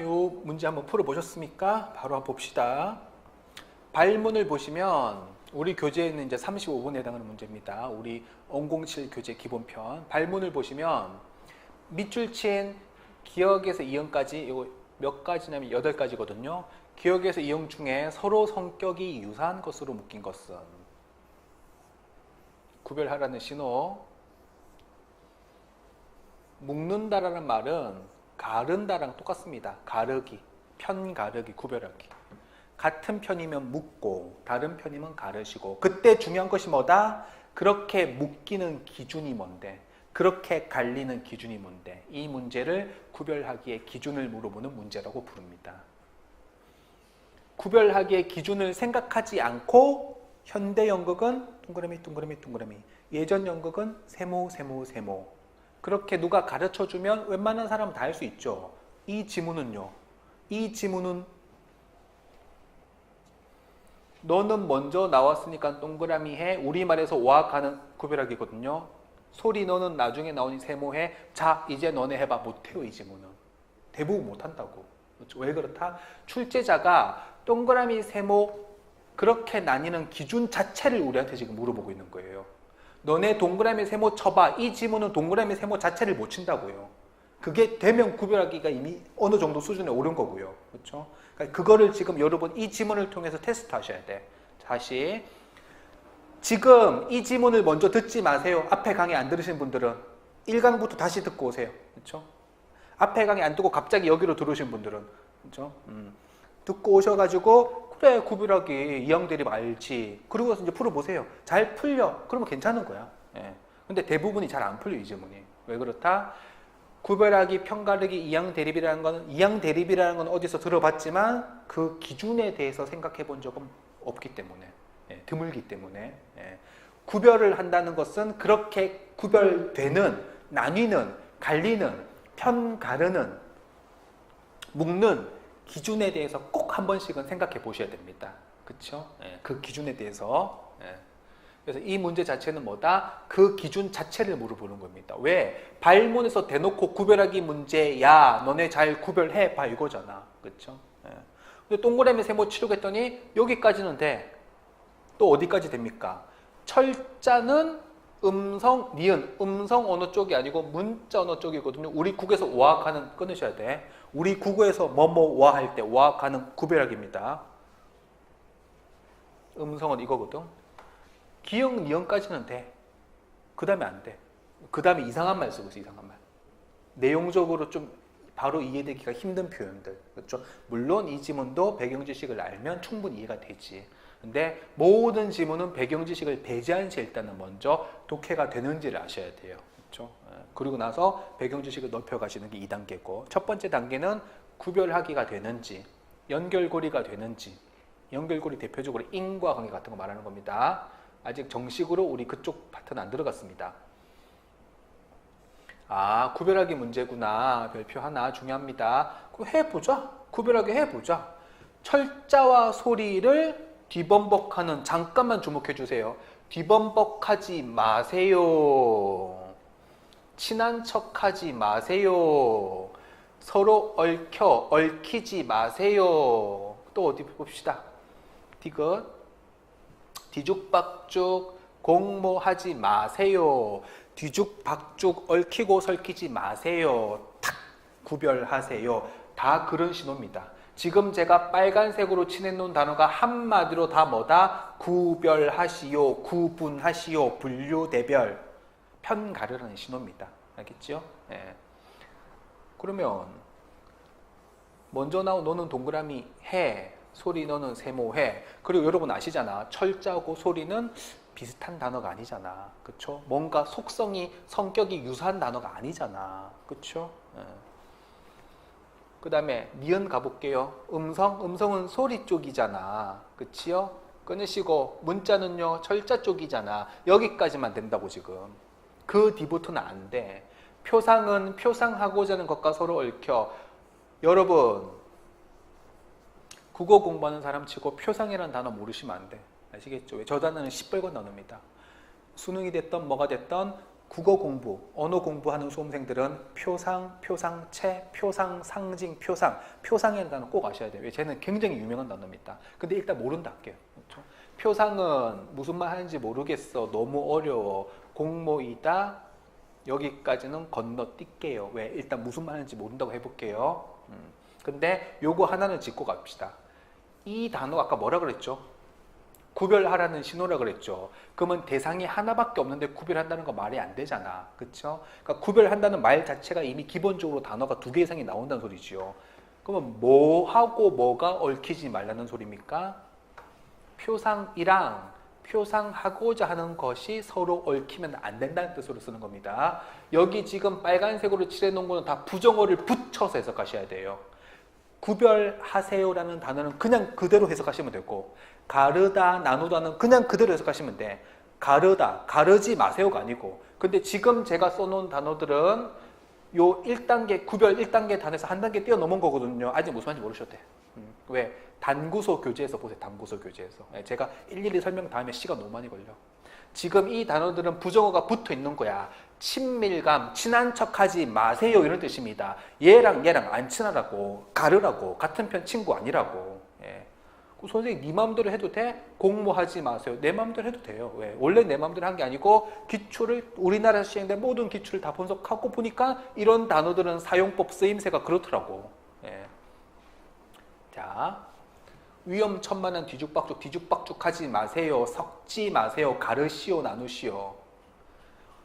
요 문제 한번 풀어보셨습니까? 바로 한번 봅시다. 발문을 보시면 우리 교재에는 이제 35분에 해당하는 문제입니다. 우리 007 교재 기본편. 발문을 보시면 밑줄 친 기역에서 이형까지 이거 몇 가지냐면 8가지거든요. 기역에서 이형 중에 서로 성격이 유사한 것으로 묶인 것은 구별하라는 신호. 묶는다라는 말은 가른다랑 똑같습니다. 가르기, 편 가르기, 구별하기. 같은 편이면 묶고 다른 편이면 가르시고. 그때 중요한 것이 뭐다? 그렇게 묶이는 기준이 뭔데? 그렇게 갈리는 기준이 뭔데? 이 문제를 구별하기의 기준을 물어보는 문제라고 부릅니다. 구별하기의 기준을 생각하지 않고 현대 연극은 동그라미 동그라미 동그라미, 예전 연극은 세모 세모 세모. 그렇게 누가 가르쳐주면 웬만한 사람은 다 할 수 있죠. 이 지문은요. 이 지문은 너는 먼저 나왔으니까 동그라미 해. 우리말에서 와가는 구별하기거든요. 소리 너는 나중에 나오니 세모해. 자 이제 너네 해봐. 못해요. 이 지문은. 대부분 못한다고. 그렇죠? 왜 그렇다? 출제자가 동그라미 세모 그렇게 나뉘는 기준 자체를 우리한테 지금 물어보고 있는 거예요. 너네 동그라미 세모 쳐봐. 이 지문은 동그라미 세모 자체를 못 친다고요. 그게 되면 구별하기가 이미 어느 정도 수준에 오른 거고요. 그렇죠? 그러니까 그거를 지금 여러분 이 지문을 통해서 테스트 하셔야 돼. 다시. 지금 이 지문을 먼저 듣지 마세요. 앞에 강의 안 들으신 분들은 1강부터 다시 듣고 오세요. 그렇죠? 앞에 강의 안 듣고 갑자기 여기로 들어오신 분들은 그렇죠? 듣고 오셔가지고 그래 구별하기 이형 대립 알지. 그리고 이제 풀어보세요. 잘 풀려. 그러면 괜찮은 거야. 예. 근데 대부분이 잘 안 풀려 이 지문이. 왜 그렇다? 구별하기, 편가르기, 이형 대립이라는 건 어디서 들어봤지만 그 기준에 대해서 생각해 본 적은 없기 때문에 예, 드물기 때문에 예. 구별을 한다는 것은 그렇게 구별되는, 나뉘는, 갈리는, 편가르는, 묶는 기준에 대해서 꼭 한 번씩은 생각해 보셔야 됩니다. 그렇죠? 예, 그 기준에 대해서. 예. 그래서 이 문제 자체는 뭐다? 그 기준 자체를 물어보는 겁니다. 왜? 발문에서 대놓고 구별하기 문제야. 너네 잘 구별해 봐 이거잖아. 그렇죠? 예. 근데 동그라미 세모 치려고 했더니 여기까지는 돼. 또 어디까지 됩니까? 철자는 음성, 니은, 음성 언어 쪽이 아니고 문자 언어 쪽이거든요. 우리 국에서 와가는 끊으셔야 돼. 우리 국어에서 뭐뭐와 할 때 와가는 구별하기입니다. 음성은 이거거든. 기역, 니은까지는 돼. 그 다음에 안 돼. 그 다음에 이상한 말 쓰고 있어, 이상한 말. 내용적으로 좀 바로 이해되기가 힘든 표현들. 그렇죠? 물론 이 지문도 배경 지식을 알면 충분히 이해가 되지. 근데 모든 지문은 배경 지식을 배제한 채 일단은 먼저 독해가 되는지를 아셔야 돼요. 그렇죠? 그리고 나서 배경 지식을 넓혀가시는 게 2단계고, 첫 번째 단계는 구별하기가 되는지, 연결고리가 되는지. 연결고리 대표적으로 인과 관계 같은 거 말하는 겁니다. 아직 정식으로 우리 그쪽 파트는 안 들어갔습니다. 아, 구별하기 문제구나. 별표 하나 중요합니다. 그럼 해보자. 구별하기 해보자. 철자와 소리를 뒤범벅하는, 잠깐만 주목해 주세요. 뒤범벅하지 마세요. 친한 척하지 마세요. 서로 얽히지 마세요. 또 어디 봅시다. 디귿, 뒤죽박죽, 공모하지 마세요. 뒤죽박죽, 얽히고 설키지 마세요. 탁 구별하세요. 다 그런 신호입니다. 지금 제가 빨간색으로 칠해놓은 단어가 한마디로 다 뭐다? 구별하시오, 구분하시오, 분류, 대별, 편가르라는 신호입니다. 알겠죠? 예. 그러면 먼저 나온 너는 동그라미 해, 소리 너는 세모 해. 그리고 여러분 아시잖아. 철자하고 소리는 비슷한 단어가 아니잖아. 그쵸? 뭔가 속성이, 성격이 유사한 단어가 아니잖아. 그쵸? 예. 그 다음에 니은 가볼게요. 음성은 소리 쪽이잖아. 그치요? 끊으시고 문자는요 철자 쪽이잖아. 여기까지만 된다고 지금. 그 뒤부터는 안 돼. 표상은 표상하고자 하는 것과 서로 얽혀. 여러분 국어 공부하는 사람 치고 표상이라는 단어 모르시면 안 돼. 아시겠죠? 저 단어는 시뻘건 단어입니다. 수능이 됐던 뭐가 됐던 국어 공부, 언어 공부하는 수험생들은 표상, 표상체, 표상, 상징, 표상. 표상이라는 단어 꼭 아셔야 돼요. 쟤는 굉장히 유명한 단어입니다. 근데 일단 모른다 할게요. 그렇죠? 표상은 무슨 말 하는지 모르겠어. 너무 어려워. 공모이다. 여기까지는 건너뛸게요. 왜? 일단 무슨 말 하는지 모른다고 해볼게요. 근데 요거 하나는 짚고 갑시다. 이 단어 아까 뭐라 그랬죠? 구별하라는 신호라 그랬죠. 그러면 대상이 하나밖에 없는데 구별한다는 거 말이 안 되잖아. 그쵸? 그러니까 구별한다는 말 자체가 이미 기본적으로 단어가 2개 이상이 나온다는 소리지요. 그러면 뭐하고 뭐가 얽히지 말라는 소리입니까? 표상이랑 표상하고자 하는 것이 서로 얽히면 안 된다는 뜻으로 쓰는 겁니다. 여기 지금 빨간색으로 칠해 놓은 거는 다 부정어를 붙여서 해석하셔야 돼요. 구별하세요라는 단어는 그냥 그대로 해석하시면 되고, 가르다, 나누다는 그냥 그대로 해석하시면 돼. 가르다, 가르지 마세요가 아니고. 근데 지금 제가 써놓은 단어들은 요 1단계, 구별 1단계 단에서 한 단계 뛰어넘은 거거든요. 아직 무슨 말인지 모르셔도 돼. 왜? 단구소 교재에서 보세요. 단구소 교재에서. 제가 일일이 설명 다 하면 시간 너무 많이 걸려. 지금 이 단어들은 부정어가 붙어 있는 거야. 친밀감, 친한 척하지 마세요 이런 뜻입니다. 얘랑 얘랑 안 친하라고, 가르라고, 같은 편 친구 아니라고. 선생님 네 마음대로 해도 돼? 공모하지 마세요. 내 마음대로 해도 돼요. 왜? 원래 내 마음대로 한 게 아니고 기출을 우리나라에서 시행된 모든 기출을 다 분석하고 보니까 이런 단어들은 사용법 쓰임새가 그렇더라고. 자, 위험천만한 뒤죽박죽 뒤죽박죽 하지 마세요. 섞지 마세요. 가르시오 나누시오.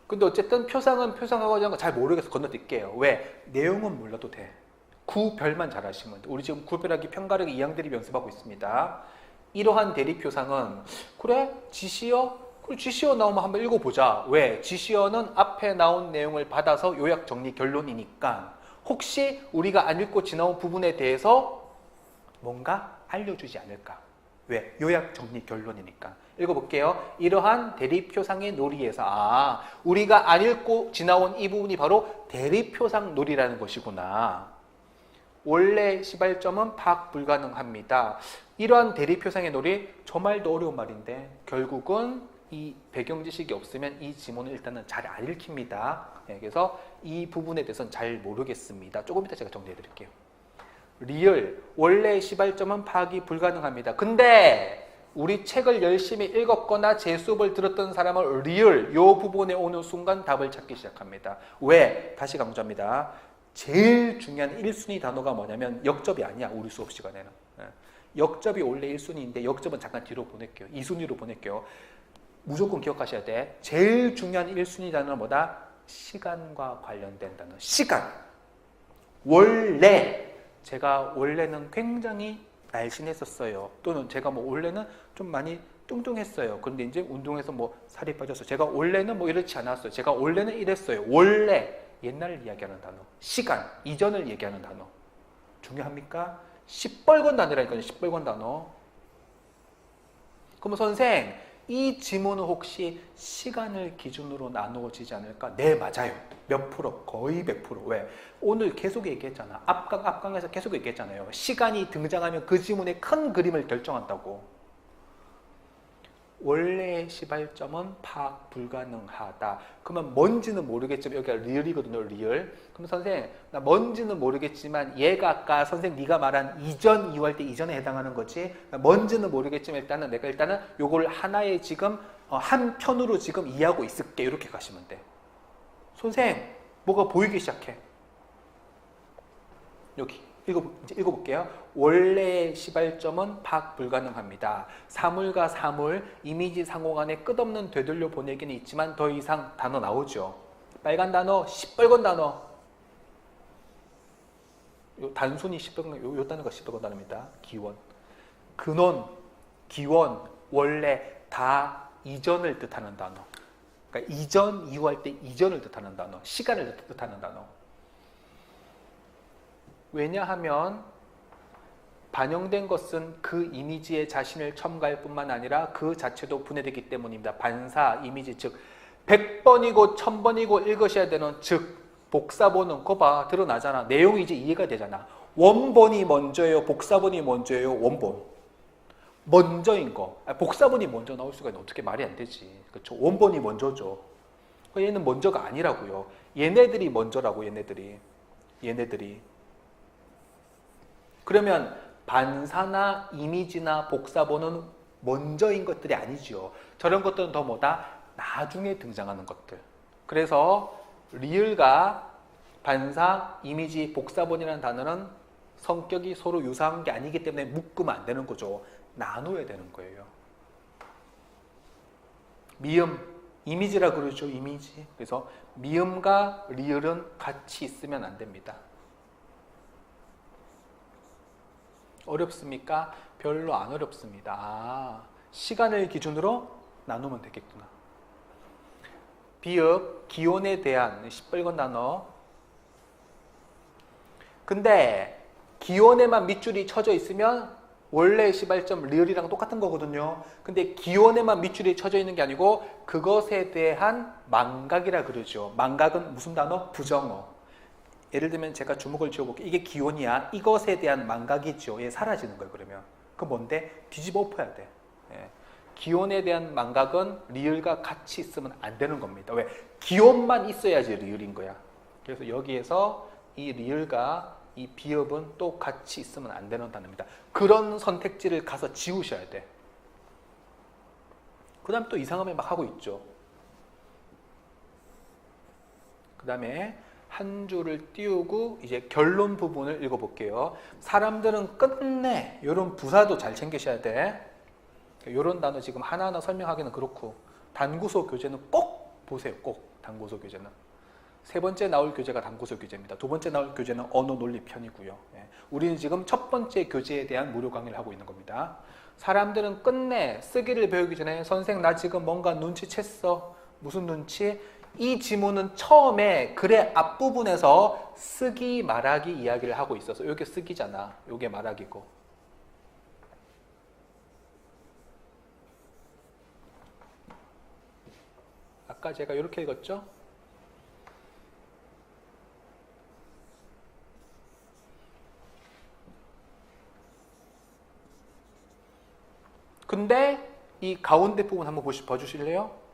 근데 어쨌든 표상은 표상하고 하는 거 잘 모르겠어. 건너뛸게요. 왜? 내용은 몰라도 돼. 구별만 잘 하시면 돼. 우리 지금 구별하기 편가르기 2항 연습하고 있습니다. 이러한 대립표상은 그래? 지시어? 그래 지시어 나오면 한번 읽어보자. 왜? 지시어는 앞에 나온 내용을 받아서 요약 정리 결론이니까 혹시 우리가 안 읽고 지나온 부분에 대해서 뭔가 알려주지 않을까. 왜? 요약 정리 결론이니까. 읽어볼게요. 이러한 대립표상의 놀이에서 우리가 안 읽고 지나온 이 부분이 바로 대립표상 놀이라는 것이구나. 원래 시발점은 파악 불가능합니다. 이러한 대립표상의 놀이, 저 말도 어려운 말인데 결국은 이 배경 지식이 없으면 이 지문을 일단은 잘 안 읽힙니다. 그래서 이 부분에 대해서는 잘 모르겠습니다. 조금 이따 제가 정리해 드릴게요. 리을, 원래 시발점은 파악이 불가능합니다. 근데 우리 책을 열심히 읽었거나 제 수업을 들었던 사람은 리을, 요 부분에 오는 순간 답을 찾기 시작합니다. 왜? 다시 강조합니다. 제일 중요한 1순위 단어가 뭐냐면 역접이 아니야. 우리 수업 시간에는. 역접이 원래 1순위인데 역접은 잠깐 뒤로 보낼게요. 2순위로 보낼게요. 무조건 기억하셔야 돼. 제일 중요한 1순위 단어는 뭐다? 시간과 관련된 단어. 시간. 원래 제가 원래는 굉장히 날씬했었어요. 또는 제가 뭐 원래는 좀 많이 뚱뚱했어요. 그런데 이제 운동해서 뭐 살이 빠졌어요. 제가 원래는 뭐 이렇지 않았어요. 제가 원래는 이랬어요. 원래 옛날을 이야기하는 단어. 시간, 이전을 얘기하는 단어. 중요합니까? 시뻘건 단어라니까요. 시뻘건 단어. 그럼 선생, 이 지문은 혹시 시간을 기준으로 나누어지지 않을까? 네, 맞아요. 몇 프로? 거의 100%. 왜? 오늘 계속 얘기했잖아. 앞강에서 계속 얘기했잖아요. 시간이 등장하면 그 지문의 큰 그림을 결정한다고. 원래의 시발점은 파악 불가능하다. 그러면 뭔지는 모르겠지만 여기가 리을이거든요. 리을. 그럼 선생님, 나 뭔지는 모르겠지만 얘가 아까 선생님 네가 말한 이전 이유할 때 이전에 해당하는 거지. 뭔지는 모르겠지만 일단은 내가 요걸 하나의 지금 한 편으로 지금 이해하고 있을게. 이렇게 가시면 돼. 선생님, 뭐가 보이기 시작해. 여기. 이제 읽어볼게요. 원래의 시발점은 파악 불가능합니다. 사물과 사물, 이미지 상호 간에 끝없는 되돌려 보내기는 있지만 더 이상 단어 나오죠. 빨간 단어, 시뻘건 단어. 요 단순히 시뻘건, 요 단어가 시뻘건 단어입니다. 기원. 근원, 기원, 원래 다 이전을 뜻하는 단어. 그러니까 이전, 이후할 때 이전을 뜻하는 단어. 시간을 뜻하는 단어. 왜냐하면 반영된 것은 그 이미지의 자신을 첨가할 뿐만 아니라 그 자체도 분해되기 때문입니다. 반사, 이미지, 즉 100번이고 1000번이고 읽으셔야 되는 즉 복사본은 거 봐. 드러나잖아. 내용이 이제 이해가 되잖아. 원본이 먼저예요? 복사본이 먼저예요? 원본. 먼저인 거. 복사본이 먼저 나올 수가 있는 어떻게 말이 안 되지. 그렇죠? 원본이 먼저죠. 얘는 먼저가 아니라고요. 얘네들이 먼저라고, 얘네들이. 그러면 반사나 이미지나 복사본은 먼저인 것들이 아니죠. 저런 것들은 더 뭐다? 나중에 등장하는 것들. 그래서 리을과 반사, 이미지, 복사본이라는 단어는 성격이 서로 유사한 게 아니기 때문에 묶으면 안 되는 거죠. 나눠야 되는 거예요. 미음, 이미지라 그러죠. 이미지. 그래서 미음과 리을은 같이 있으면 안 됩니다. 어렵습니까? 별로 안 어렵습니다. 시간을 기준으로 나누면 되겠구나. 비읍, 기온에 대한 시뻘건 단어. 근데 기온에만 밑줄이 쳐져 있으면 원래 시발점 리을이랑 똑같은 거거든요. 근데 기온에만 밑줄이 쳐져 있는 게 아니고 그것에 대한 망각이라 그러죠. 망각은 무슨 단어? 부정어. 예를 들면 제가 주먹을 쥐어볼게요. 이게 기온이야. 이것에 대한 망각이죠. 얘 사라지는 거예요. 그러면 그 뭔데? 뒤집어 엎어야 돼. 예. 기온에 대한 망각은 리을과 같이 있으면 안 되는 겁니다. 왜? 기온만 있어야지 리을인 거야. 그래서 여기에서 이 리을과 이 비읍은 또 같이 있으면 안 되는 단어입니다. 그런 선택지를 가서 지우셔야 돼. 그 다음 또 이상하면 막 하고 있죠. 그 다음에 한 줄을 띄우고 이제 결론 부분을 읽어볼게요. 사람들은 끝내 이런 부사도 잘 챙기셔야 돼. 이런 단어 지금 하나하나 설명하기는 그렇고 단구소 교재는 꼭 보세요. 꼭 단구소 교재는. 세 번째 나올 교재가 단구소 교재입니다. 두 번째 나올 교재는 언어 논리 편이고요. 우리는 지금 첫 번째 교재에 대한 무료 강의를 하고 있는 겁니다. 사람들은 끝내 쓰기를 배우기 전에 선생 나 지금 뭔가 눈치챘어. 무슨 눈치? 이 지문은 처음에 글의 앞부분에서 쓰기 말하기 이야기를 하고 있어서 이게 쓰기잖아. 이게 말하기고. 아까 제가 이렇게 읽었죠? 근데 이 가운데 부분 한번 봐주실래요?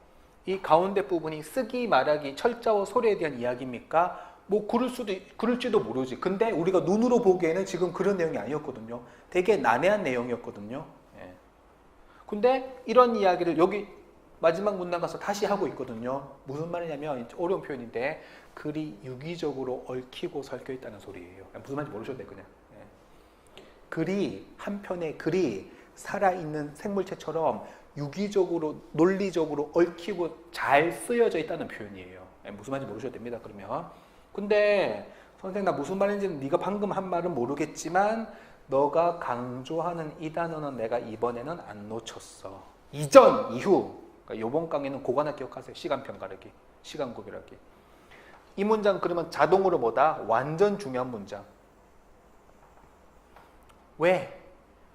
이 가운데 부분이 쓰기, 말하기, 철자와 소리에 대한 이야기입니까? 뭐 그럴지도 모르지. 근데 우리가 눈으로 보기에는 지금 그런 내용이 아니었거든요. 되게 난해한 내용이었거든요. 예. 근데 이런 이야기를 여기 마지막 문단 가서 다시 하고 있거든요. 무슨 말이냐면 어려운 표현인데 글이 유기적으로 얽히고 설켜 있다는 소리예요. 무슨 말인지 모르셔도 돼 그냥. 예. 글이 한편의 글이 살아있는 생물체처럼 유기적으로 논리적으로 얽히고 잘 쓰여져 있다는 표현이에요. 무슨 말인지 모르셔도 됩니다. 그러면 근데 선생님 나 무슨 말인지는 네가 방금 한 말은 모르겠지만 너가 강조하는 이 단어는 내가 이번에는 안 놓쳤어. 이전, 이후. 그러니까 이번 강의는 그거 하나 기억하세요. 시간편 가르기, 시간 구별하기. 이 문장 그러면 자동으로 뭐다? 완전 중요한 문장. 왜?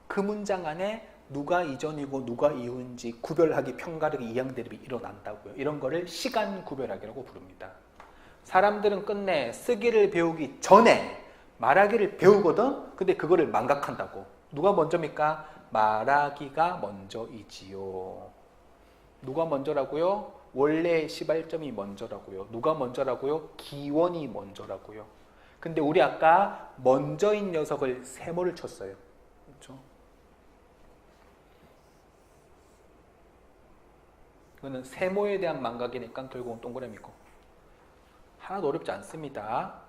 그 문장 안에 누가 이전이고 누가 이후인지 구별하기, 편가르기, 이양대립이 일어난다고요. 이런 거를 시간 구별하기라고 부릅니다. 사람들은 끝내 쓰기를 배우기 전에 말하기를 배우거든? 근데 그거를 망각한다고. 누가 먼저입니까? 말하기가 먼저이지요. 누가 먼저라고요? 원래 시발점이 먼저라고요. 누가 먼저라고요? 기원이 먼저라고요. 근데 우리 아까 먼저인 녀석을 세모를 쳤어요. 그렇죠? 이거는 세모에 대한 망각이니까 결국은 동그라미고. 하나도 어렵지 않습니다.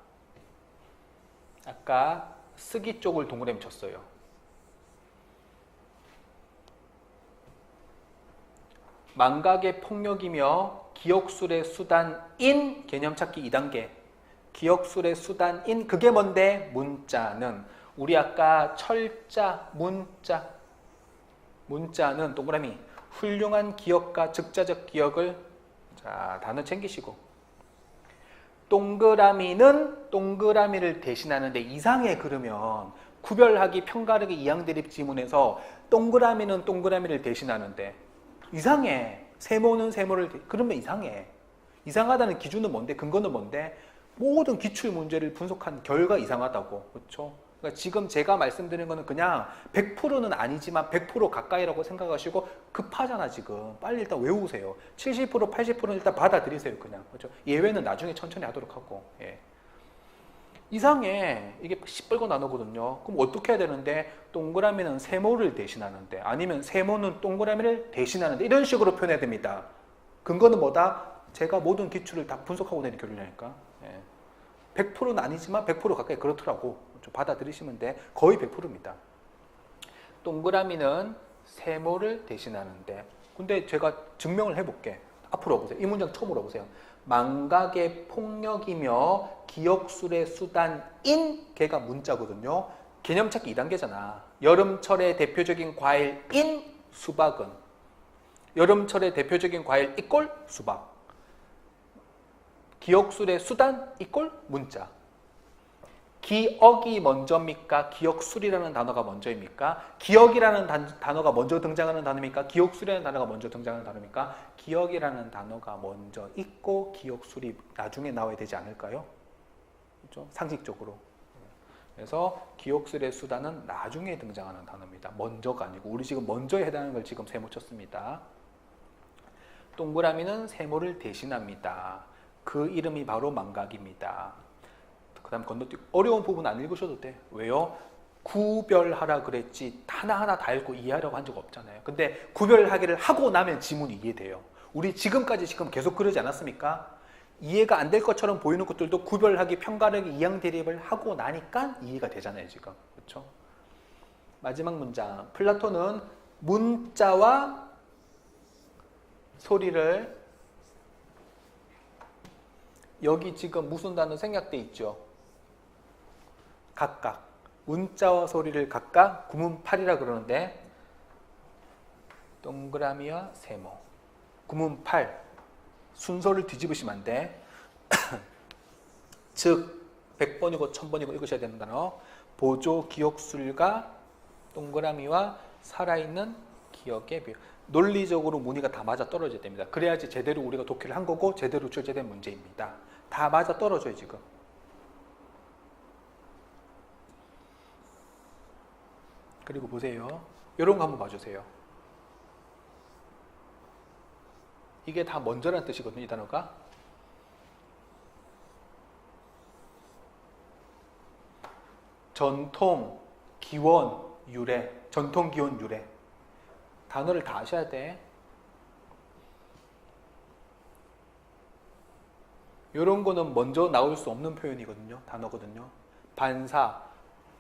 아까 쓰기 쪽을 동그라미 쳤어요. 망각의 폭력이며 기억술의 수단인 개념 찾기 2단계. 기억술의 수단인 그게 뭔데? 문자는 우리 아까 철자, 문자는 동그라미 훌륭한 기억과 즉자적 기억을 자 단어 챙기시고 동그라미는 동그라미를 대신하는데 이상해 그러면 구별하기, 편가르기, 이항대립 지문에서 동그라미는 동그라미를 대신하는데 이상해. 세모는 세모를 그러면 이상해. 이상하다는 기준은 뭔데? 근거는 뭔데? 모든 기출 문제를 분석한 결과 이상하다고. 그렇죠? 그러니까 지금 제가 말씀드린 거는 그냥 100%는 아니지만 100% 가까이라고 생각하시고 급하잖아 지금. 빨리 일단 외우세요. 70% 80%는 일단 받아들이세요 그냥. 그렇죠? 예외는 나중에 천천히 하도록 하고. 예. 이상해. 이게 시뻘건 단어거든요. 그럼 어떻게 해야 되는데 동그라미는 세모를 대신하는데 아니면 세모는 동그라미를 대신하는데 이런 식으로 표현해야 됩니다. 근거는 뭐다? 제가 모든 기출을 다 분석하고 내린 결론이니까. 예. 100%는 아니지만 100% 가까이 그렇더라고. 좀 받아들이시면 돼. 거의 100%입니다. 동그라미는 세모를 대신하는데 근데 제가 증명을 해볼게. 앞으로 와보세요. 이 문장 처음으로 와보세요. 망각의 폭력이며 기억술의 수단인 걔가 문자거든요. 개념 찾기 2단계잖아. 여름철의 대표적인 과일인 수박은 여름철의 대표적인 과일 이꼴 수박. 기억술의 수단 이꼴 문자. 기억이 먼저입니까? 기억술이라는 단어가 먼저입니까? 기억이라는 단어가 먼저 등장하는 단어입니까? 기억술이라는 단어가 먼저 등장하는 단어입니까? 기억이라는 단어가 먼저 있고 기억술이 나중에 나와야 되지 않을까요? 그렇죠? 상식적으로. 그래서 기억술의 수단은 나중에 등장하는 단어입니다. 먼저가 아니고 우리 지금 먼저에 해당하는 걸 지금 세모 쳤습니다. 동그라미는 세모를 대신합니다. 그 이름이 바로 망각입니다. 그 다음 건너뛰기 어려운 부분 안 읽으셔도 돼. 왜요? 구별하라 그랬지 하나하나 다 읽고 이해하려고 한 적 없잖아요. 근데 구별하기를 하고 나면 지문이 이해돼요. 우리 지금까지 지금 계속 그러지 않았습니까? 이해가 안 될 것처럼 보이는 것들도 구별하기, 편가르기, 이양 대립을 하고 나니까 이해가 되잖아요 지금. 그렇죠? 마지막 문장. 플라톤은 문자와 소리를 여기 지금 무슨 단어 생략돼 있죠? 각각. 문자와 소리를 각각 구문8이라 그러는데 동그라미와 세모. 구문8. 순서를 뒤집으시면 안 돼. 즉 100번이고 1000번이고 읽으셔야 되는 단어. 보조 기억술과 동그라미와 살아있는 기억의 비율. 논리적으로 문의가 다 맞아 떨어져야 됩니다. 그래야지 제대로 우리가 독해를 한 거고 제대로 출제된 문제입니다. 다 맞아 떨어져요 지금. 그리고 보세요. 이런 거 한번 봐주세요. 이게 다 먼저라는 뜻이거든요. 이 단어가. 전통, 기원, 유래. 전통, 기원, 유래. 단어를 다 아셔야 돼. 이런 거는 먼저 나올 수 없는 표현이거든요. 단어거든요. 반사.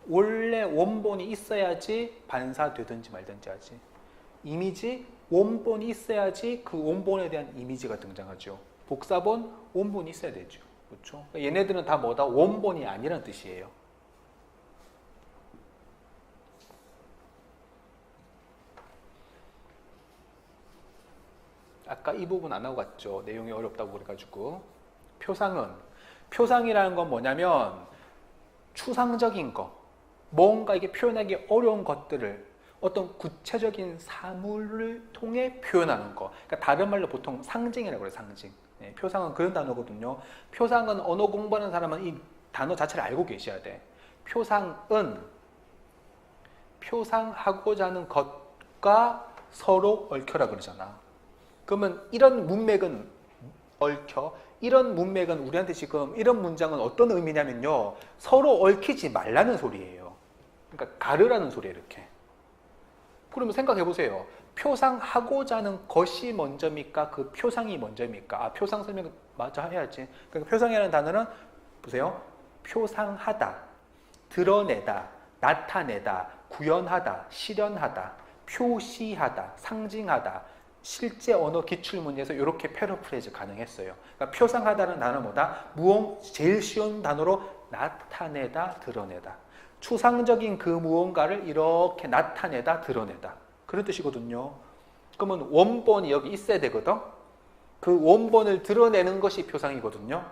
원래 원본이 있어야지 반사 되든지 말든지 하지. 이미지. 원본이 있어야지 그 원본에 대한 이미지가 등장하죠. 복사본. 원본이 있어야 되죠. 그렇죠? 얘네들은 다 뭐다? 원본이 아니라는 뜻이에요. 아까 이 부분 안 하고 갔죠. 내용이 어렵다고 그래가지고. 표상이라는 건 뭐냐면 추상적인 거, 뭔가 이게 표현하기 어려운 것들을 어떤 구체적인 사물을 통해 표현하는 거. 그러니까 다른 말로 보통 상징이라고 그래요. 상징. 네, 표상은 그런 단어거든요. 표상은 언어 공부하는 사람은 이 단어 자체를 알고 계셔야 돼. 표상은 표상하고자 하는 것과 서로 얽혀라 그러잖아. 그러면 이런 문맥은 얽혀. 이런 문맥은 우리한테 지금 이런 문장은 어떤 의미냐면요. 서로 얽히지 말라는 소리예요. 그러니까 가르라는 소리예요. 이렇게. 그러면 생각해 보세요. 표상하고자 하는 것이 먼저입니까? 그 표상이 먼저입니까? 아, 표상 설명 맞아 해야지. 그러니까 표상이라는 단어는 보세요. 표상하다, 드러내다, 나타내다, 구현하다, 실현하다, 표시하다, 상징하다. 실제 언어 기출문제에서 이렇게 패러프레이즈 가능했어요. 그러니까 표상하다는 단어 뭐다? 제일 쉬운 단어로 나타내다, 드러내다. 추상적인 그 무언가를 이렇게 나타내다, 드러내다. 그런 뜻이거든요. 그러면 원본이 여기 있어야 되거든. 그 원본을 드러내는 것이 표상이거든요.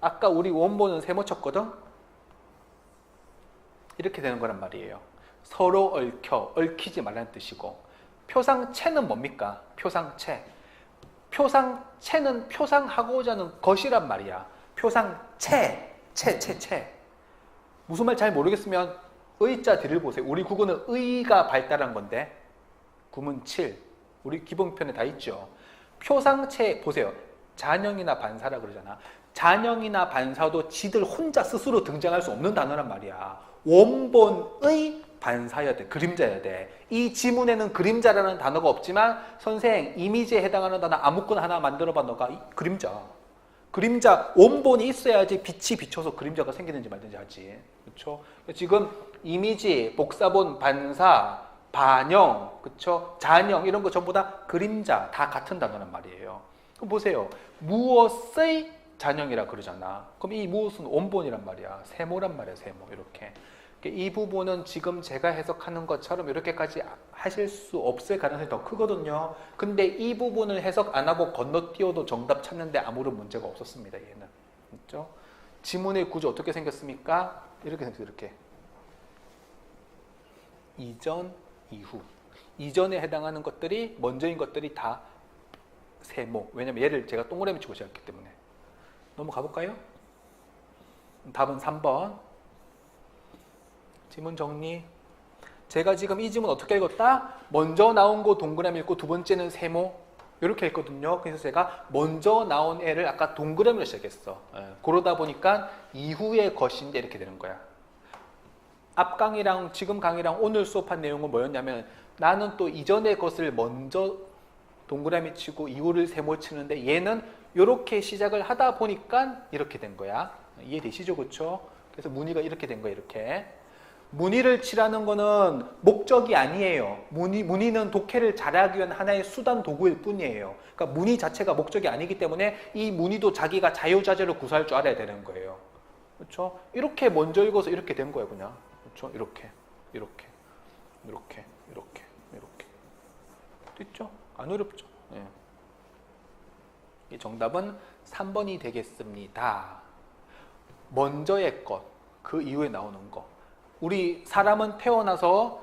아까 우리 원본은 세모 쳤거든. 이렇게 되는 거란 말이에요. 서로 얽히지 말라는 뜻이고. 표상체는 뭡니까? 표상체. 표상체는 표상하고자 하는 것이란 말이야. 표상체. 무슨 말 잘 모르겠으면 의자 뒤를 보세요. 우리 국어는 의가 발달한 건데 구문 7 우리 기본편에 다 있죠. 표상체 보세요. 잔영이나 반사라 그러잖아. 잔영이나 반사도 지들 혼자 스스로 등장할 수 없는 단어란 말이야. 원본의 반사여야 돼. 그림자여야 돼. 이 지문에는 그림자라는 단어가 없지만 선생 이미지에 해당하는 단어 아무거나 하나 만들어봐. 너가 그림자. 그림자 원본이 있어야지 빛이 비춰서 그림자가 생기는지 말든지 하지. 그렇죠? 지금 이미지, 복사본, 반사, 반영, 그렇죠? 잔영 이런 거 전부 다 그림자 다 같은 단어란 말이에요. 그럼 보세요. 무엇의 잔영이라 그러잖아. 그럼 이 무엇은 원본이란 말이야. 세모란 말이야. 세모 이렇게. 이 부분은 지금 제가 해석하는 것처럼 이렇게까지 하실 수 없을 가능성이 더 크거든요. 근데 이 부분을 해석 안 하고 건너뛰어도 정답 찾는데 아무런 문제가 없었습니다. 얘는. 그렇죠? 지문의 구조 어떻게 생겼습니까? 이렇게 생겼어요. 이렇게. 이전, 이후. 이전에 해당하는 것들이 먼저인 것들이 다 세모. 왜냐면 얘를 제가 동그라미 치고 시작했기 때문에. 넘어가 볼까요? 답은 3번. 지문 정리. 제가 지금 이 지문 어떻게 읽었다? 먼저 나온 거 동그라미 읽고 두 번째는 세모 이렇게 했거든요. 그래서 제가 먼저 나온 애를 아까 동그라미로 시작했어. 그러다 보니까 이후의 것인데 이렇게 되는 거야. 앞 강의랑 지금 강의랑 오늘 수업한 내용은 뭐였냐면 나는 또 이전의 것을 먼저 동그라미 치고 이후를 세모 치는데 얘는 이렇게 시작을 하다 보니까 이렇게 된 거야. 이해되시죠? 그렇죠? 그래서 무늬가 이렇게 된 거야. 이렇게. 무늬를 칠하는 거는 목적이 아니에요. 무늬는 독해를 잘하기 위한 하나의 수단 도구일 뿐이에요. 그러니까 무늬 자체가 목적이 아니기 때문에 이 무늬도 자기가 자유자재로 구사할 줄 알아야 되는 거예요. 그렇죠? 이렇게 먼저 읽어서 이렇게 된 거예요, 그냥. 그렇죠? 이렇게, 이렇게, 이렇게, 이렇게, 이렇게. 됐죠? 안 어렵죠? 네. 이 정답은 3번이 되겠습니다. 먼저의 것, 그 이후에 나오는 거. 우리 사람은 태어나서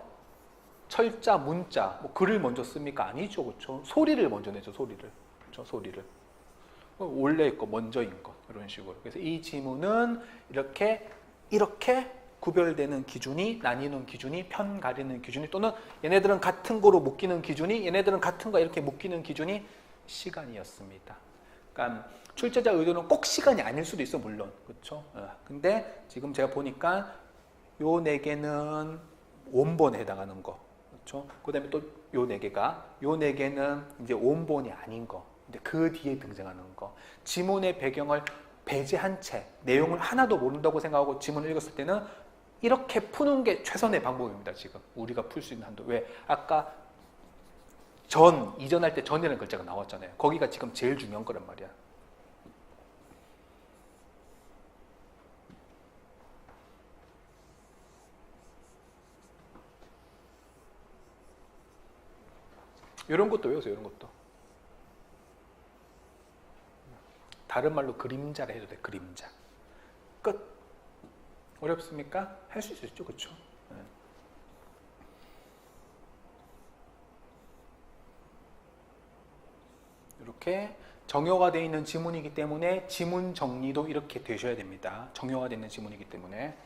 철자, 문자, 뭐 글을 먼저 씁니까? 아니죠, 그렇죠? 소리를 먼저 내죠, 소리를. 그렇죠? 소리를. 원래의 것, 먼저인 것 이런 식으로. 그래서 이 지문은 이렇게 구별되는 기준이, 나뉘는 기준이, 편 가리는 기준이, 또는 얘네들은 같은 거로 묶이는 기준이, 얘네들은 같은 거 이렇게 묶이는 기준이 시간이었습니다. 그러니까 출제자 의도는 꼭 시간이 아닐 수도 있어, 물론. 그렇죠? 근데 지금 제가 보니까 요 네 개는 원본에 해당하는 거. 그렇죠? 그다음에 또 요 네 개는 이제 원본이 아닌 거. 근데 그 뒤에 등장하는 거. 지문의 배경을 배제한 채 내용을 하나도 모른다고 생각하고 지문을 읽었을 때는 이렇게 푸는 게 최선의 방법입니다. 지금 우리가 풀 수 있는 한도. 왜? 아까 이전할 때 전이라는 글자가 나왔잖아요. 거기가 지금 제일 중요한 거란 말이야. 이런 것도 외우세요. 이런 것도. 다른 말로 그림자라 해도 돼. 그림자. 끝. 어렵습니까? 할 수 있죠. 그렇죠? 이렇게 정형화 되어 있는 지문이기 때문에 지문 정리도 이렇게 되셔야 됩니다. 정형화 되어 있는 지문이기 때문에.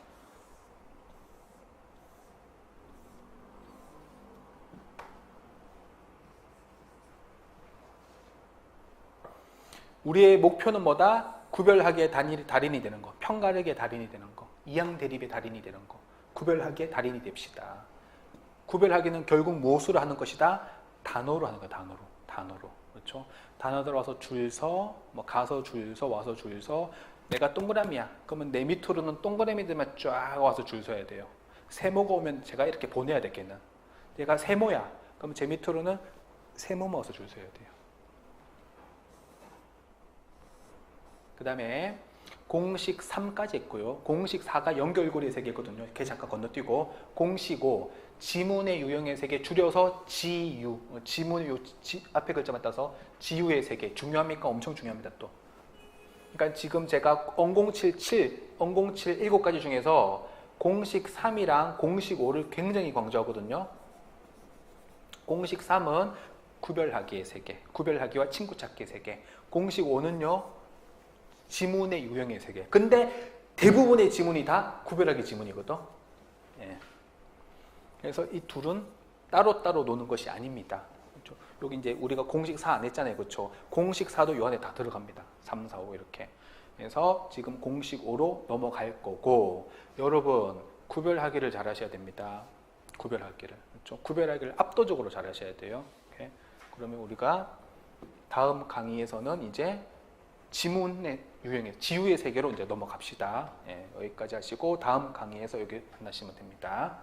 우리의 목표는 뭐다? 구별하기의 달인이 되는 거, 편가르기의 달인이 되는 거, 이양대립의 달인이 되는 거, 구별하기의 달인이 됩시다. 구별하기는 결국 무엇으로 하는 것이다? 단어로 하는 거야, 단어로. 그렇죠? 단어들 와서 줄 서, 뭐 가서 줄 서, 와서 줄 서. 내가 동그라미야. 그러면 내 밑으로는 동그라미들만 쫙 와서 줄 서야 돼요. 세모가 오면 제가 이렇게 보내야 되겠는. 내가 세모야. 그러면 제 밑으로는 세모만 와서 줄 서야 돼요. 그 다음에 공식 3까지 있고요. 공식 4가 연결고리의 세계거든요. 이렇게 잠깐 건너뛰고 공식 5, 지문의 유형의 세계 줄여서 지유, 지문의 앞에 글자만 따서 지유의 세계. 중요합니까? 엄청 중요합니다. 또. 그러니까 지금 제가 언공7 7가지 중에서 공식 3이랑 공식 5를 굉장히 강조하거든요. 공식 3은 구별하기의 세계, 구별하기와 친구 찾기의 세계. 공식 5는요. 지문의 유형의 세계. 근데 대부분의 지문이 다 구별하기 지문이거든. 예. 그래서 이 둘은 따로따로 노는 것이 아닙니다. 그렇죠? 여기 이제 우리가 공식 4 안 했잖아요. 그렇죠? 공식 4도 요 안에 다 들어갑니다. 3, 4, 5 이렇게. 그래서 지금 공식 5로 넘어갈 거고, 여러분 구별하기를 잘 하셔야 됩니다. 구별하기를. 그렇죠? 구별하기를 압도적으로 잘 하셔야 돼요. 오케이? 그러면 우리가 다음 강의에서는 이제 지문의 유형의 지우의 세계로 이제 넘어갑시다. 예, 여기까지 하시고 다음 강의에서 여기 만나시면 됩니다.